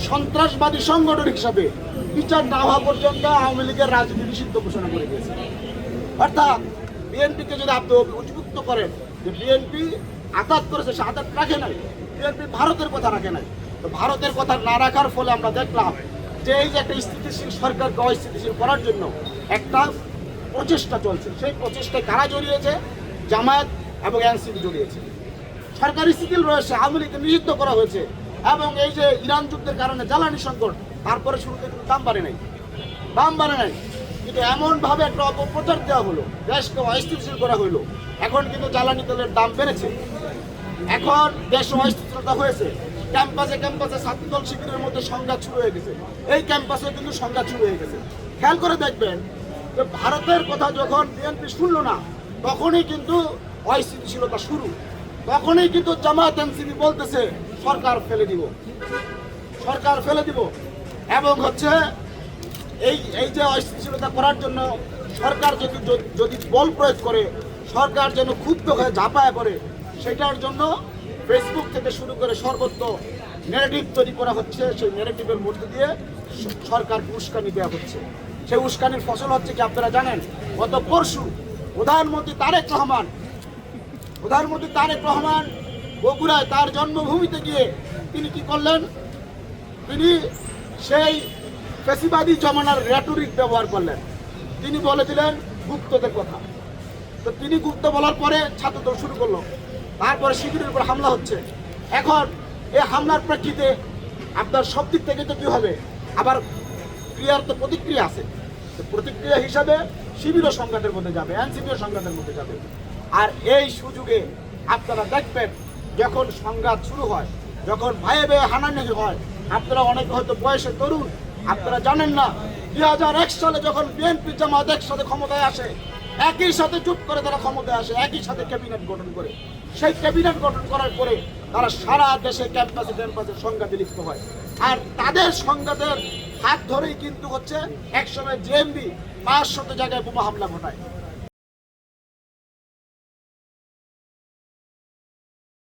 সন্ত্রাসবাদী সংগঠন হিসাবে বিচার না হওয়া পর্যন্ত আওয়ামী লীগের রাজনীতি নিষিদ্ধ ঘোষণা করে দিয়েছে। অর্থাৎ বিএনপিকে যদি আপনি অভিযুক্ত করেন যে বিএনপি আঘাত করেছে, সে আঘাত রাখে নাই, বিএনপি ভারতের কথা রাখে নাই। তো ভারতের কথা না রাখার ফলে আমরা দেখলাম যে এই যে একটা স্থিতিশীল সরকারকে অস্থিতিশীল করার জন্য একটা প্রচেষ্টা চলছে। সেই প্রচেষ্টায় কারা জড়িয়েছে? জামায়াত এবং এনসিপি জড়িয়েছে। সরকার স্থিতিশীল রয়েছে, আওয়ামী লীগকে নিষিদ্ধ করা হয়েছে, এবং এই যে ইরান যুদ্ধের কারণে জ্বালানি সংকট, তারপরে শুরুতে কিন্তু দাম বাড়ে নাই, কিন্তু এমনভাবে একটা অপপ্রচার দেওয়া হলো, দেশকে অস্থিতিশীল করা হলো। এখন কিন্তু জ্বালানি তেলের দাম বেড়েছে, এখন দেশ অস্থিতিশীলতা হয়েছে। ক্যাম্পাসে ছাত্রদল শিবিরের মধ্যে সংঘাত শুরু হয়ে গেছে, এই ক্যাম্পাসে কিন্তু সংঘাত শুরু হয়ে গেছে। খেয়াল করে দেখবেন যে ভারতের কথা যখন বিএনপি শুনলো না, তখনই কিন্তু অস্থিতিশীলতা শুরু, তখনই কিন্তু জামায়াত এনসিপি বলতেছে সরকার ফেলে দিব। এবং হচ্ছে এই যে অস্থিতিশীলতা করার জন্য সরকার যদি বল প্রয়োগ করে, সরকার যেন ক্ষুব্ধ হয়ে ঝাঁপায় পড়ে, সেটার জন্য ফেসবুক থেকে শুরু করে সর্বত্র ন্যারেটিভ তৈরি করা হচ্ছে। সেই ন্যারেটিভের মধ্যে দিয়ে সরকারকে উস্কানি দেওয়া হচ্ছে। সেই উস্কানির ফসল হচ্ছে কি আপনারা জানেন? গত পরশু প্রধানমন্ত্রী তারেক রহমান বগুড়ায় তার জন্মভূমিতে গিয়ে তিনি কি করলেন? তিনি সেই ফ্যাসিবাদী জমানার রেটরিক ব্যবহার করলেন। তিনি বলে দিলেন গুপ্তদের কথা। তো তিনি গুপ্ত বলার পরে ছাত্রদল শুরু করলো, তারপরে শিবিরের উপর হামলা হচ্ছে। এখন এই হামলার প্রেক্ষিতে আপনার সব দিক থেকে তো কি হবে? আবার ক্রিয়ার তো প্রতিক্রিয়া আছে। প্রতিক্রিয়া হিসাবে শিবিরও সংঘাতের মধ্যে যাবে, এনসিপিও সংঘাতের মধ্যে যাবে। আর এই সুযোগে আপনারা দেখবেন যখন সংঘাত শুরু হয়, যখন ভাইয়ে হানাহানি হয়, আপনারা অনেকে হয়তো বয়সে তরুণ, আপনারা জানেন না 2001 সালে যখন বিএনপি জামায়াত একসাথে ক্ষমতায় আসে, একই সাথে চুপ করে তারা ক্ষমতায় আসে, একই সাথে ক্যাবিনেট গঠন করে। সেই ক্যাবিনেট গঠন করার পরে তারা সারা দেশে ক্যাম্পাসে সংঘাতে লিপ্ত হয়। আর তাদের সংঘাতের হাত ধরেই কিন্তু হচ্ছে একসময় জেএমবি 500 জায়গায় বোমা হামলা ঘটায়।